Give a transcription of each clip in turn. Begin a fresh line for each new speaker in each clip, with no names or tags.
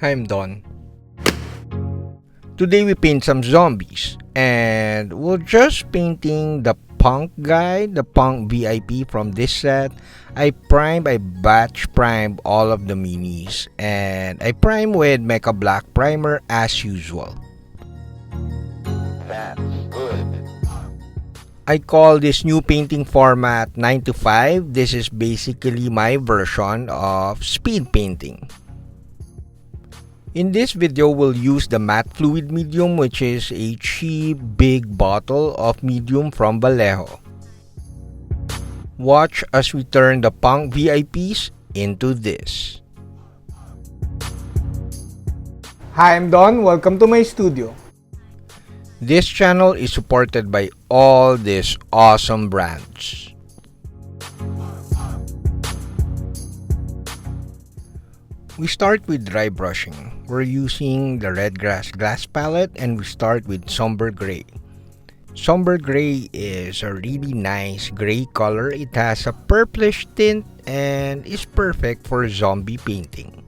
I'm Don. Today we paint some zombies and we're just painting the punk guy, the punk VIP from this set. I batch primed all of the minis and I prime with Mecha Black Primer as usual.
That's good.
I call this new painting format 9 to 5. This is basically my version of speed painting. In this video, we'll use the matte fluid medium, which is a cheap big bottle of medium from Vallejo. Watch as we turn the punk VIPs into this. Hi, I'm Don. Welcome to my studio. This channel is supported by all these awesome brands. We start with dry brushing. We're using the red grass glass palette and we start with somber gray. Somber gray is a really nice gray color. It has a purplish tint and is perfect for zombie painting.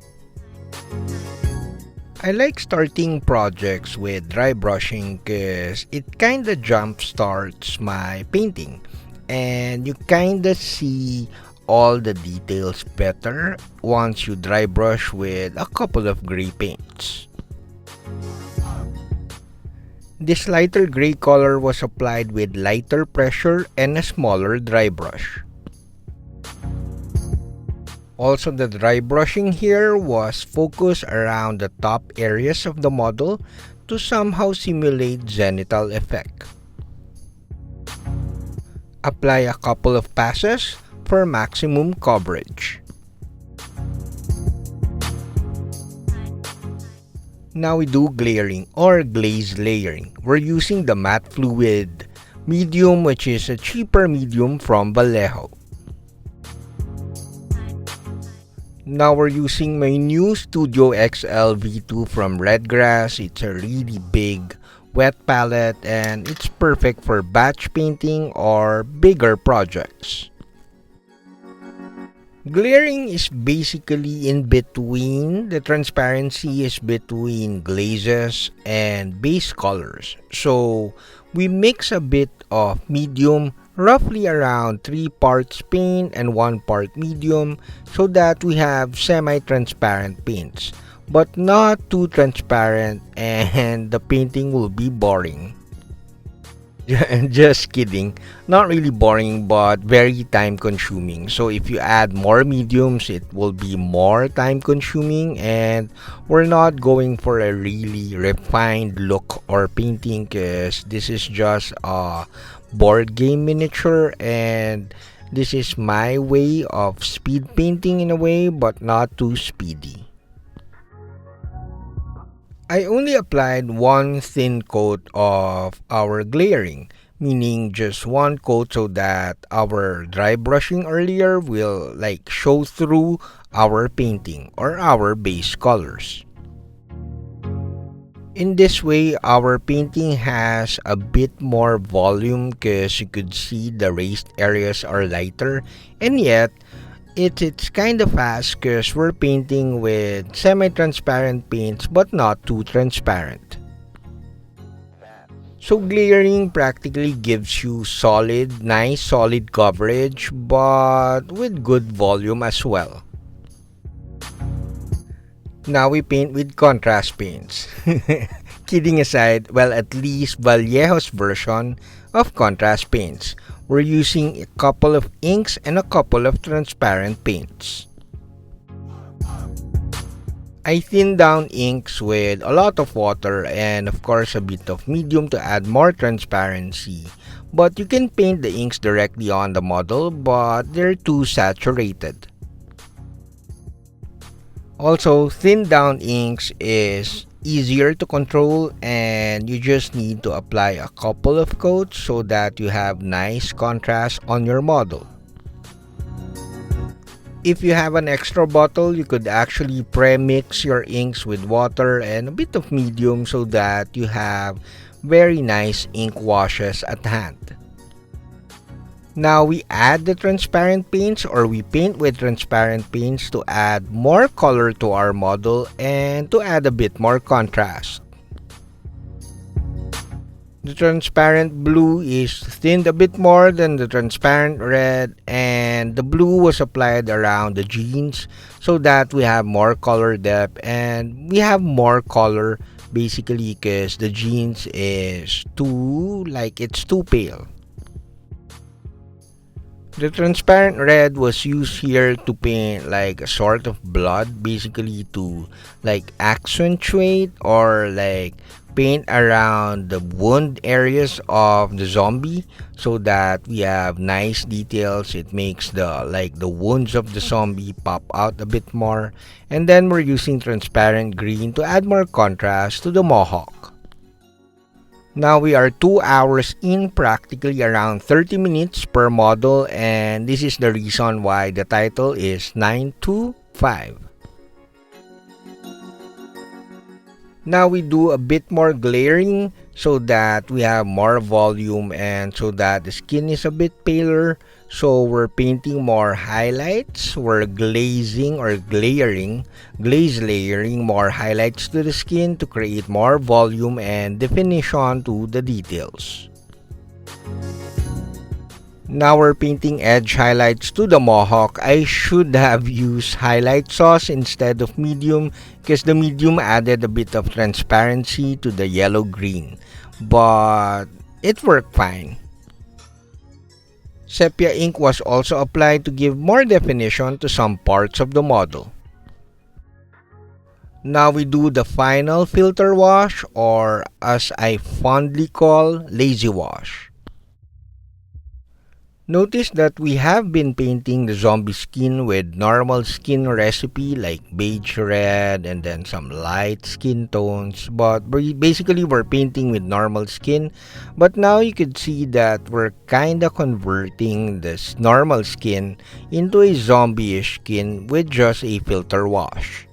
I like starting projects with dry brushing because it kinda jump starts my painting and you kinda see all the details better once you dry brush with a couple of gray paints. This lighter gray color was applied with lighter pressure and a smaller dry brush. Also, the dry brushing here was focused around the top areas of the model to somehow simulate genital effect. Apply a couple of passes for maximum coverage. Now we do glaring or glaze layering. We're using the matte fluid medium, which is a cheaper medium from Vallejo. Now we're using my new Studio XL V2 from Redgrass. It's a really big wet palette and it's perfect for batch painting or bigger projects. Glaring is basically in between. The transparency is between glazes and base colors. So we mix a bit of medium, roughly around 3 parts paint and 1 part medium, so that we have semi-transparent paints, but not too transparent and the painting will be boring. Just kidding. Not really boring, but very time consuming. So if you add more mediums, it will be more time consuming and we're not going for a really refined look or painting because this is just a board game miniature and this is my way of speed painting in a way, but not too speedy. I only applied one thin coat of our glaring, meaning just one coat so that our dry brushing earlier will show through our painting or our base colors. In this way, our painting has a bit more volume because you could see the raised areas are lighter and yet it's kind of fast because we're painting with semi-transparent paints but not too transparent. So glaring practically gives you nice solid coverage but with good volume as well. Now we paint with contrast paints. Kidding aside, well, at least Vallejo's version of contrast paints. We're using a couple of inks and a couple of transparent paints. I thin down inks with a lot of water and of course a bit of medium to add more transparency. But you can paint the inks directly on the model, but they're too saturated. Also, thin down inks is easier to control and you just need to apply a couple of coats so that you have nice contrast on your model. If you have an extra bottle, you could actually pre-mix your inks with water and a bit of medium so that you have very nice ink washes at hand. Now we add the transparent paints, or we paint with transparent paints to add more color to our model and to add a bit more contrast. The transparent blue is thinned a bit more than the transparent red, and the blue was applied around the jeans so that we have more color depth, and we have more color basically because the jeans is it's too pale. The transparent red was used here to paint like a sort of blood, basically to like accentuate or like paint around the wound areas of the zombie so that we have nice details. It makes the wounds of the zombie pop out a bit more. And then we're using transparent green to add more contrast to the mohawk. Now we are 2 hours in, practically around 30 minutes per model, and this is the reason why the title is 925. Now we do a bit more glaring so that we have more volume and so that the skin is a bit paler. So we're painting more highlights, we're glazing or glaze layering more highlights to the skin to create more volume and definition to the details. Now we're painting edge highlights to the mohawk. I should have used highlight sauce instead of medium because the medium added a bit of transparency to the yellow-green, but it worked fine. Sepia ink was also applied to give more definition to some parts of the model. Now we do the final filter wash, or as I fondly call, lazy wash. Notice that we have been painting the zombie skin with normal skin recipe like beige red and then some light skin tones, but basically we're painting with normal skin. But now you could see that we're kinda converting this normal skin into a zombie-ish skin with just a filter wash.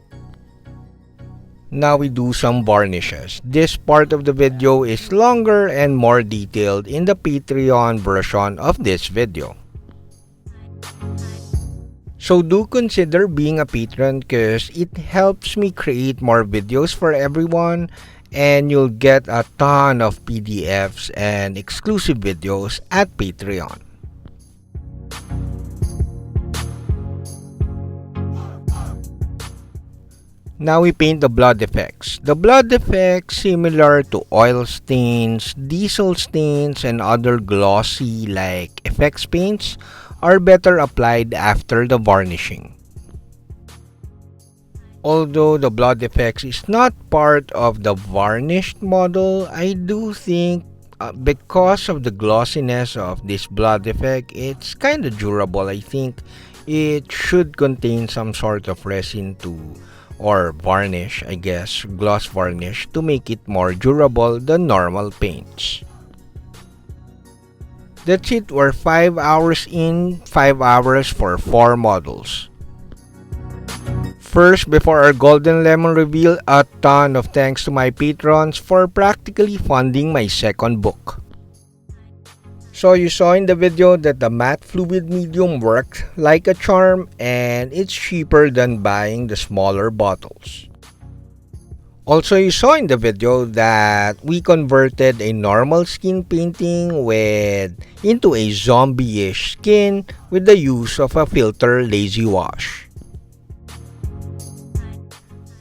Now we do some varnishes. This part of the video is longer and more detailed in the Patreon version of this video. So do consider being a patron because it helps me create more videos for everyone, and you'll get a ton of PDFs and exclusive videos at Patreon. Now we paint the blood effects. The blood effects, similar to oil stains, diesel stains, and other glossy like effects paints, are better applied after the varnishing. Although the blood effects is not part of the varnished model, I do think because of the glossiness of this blood effect, it's kind of durable. I think it should contain some sort of resin or varnish, I guess, gloss varnish, to make it more durable than normal paints. That's it, we're 5 hours in, 5 hours for 4 models. First, before our golden lemon reveal, a ton of thanks to my patrons for practically funding my second book. So you saw in the video that the matte fluid medium worked like a charm, and it's cheaper than buying the smaller bottles. Also, you saw in the video that we converted a normal skin painting into a zombie-ish skin with the use of a filter lazy wash.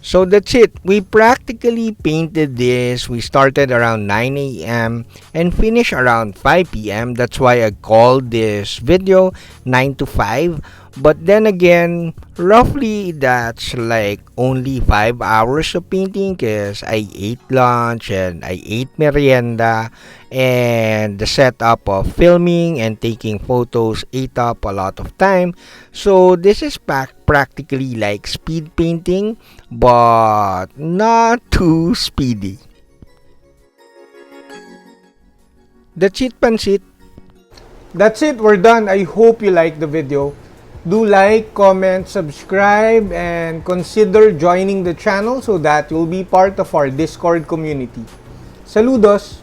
So that's it. We practically painted this. We started around 9 a.m. and finished around 5 p.m. That's why I called this video 9 to 5. But then again, roughly that's like only 5 hours of painting because I ate lunch and I ate merienda, and the setup of filming and taking photos ate up a lot of time. So this is practically like speed painting, but not too speedy. That's it, Pansit. That's it, we're done. I hope you liked the video. Do like, comment, subscribe, and consider joining the channel so that you'll be part of our Discord community. Saludos!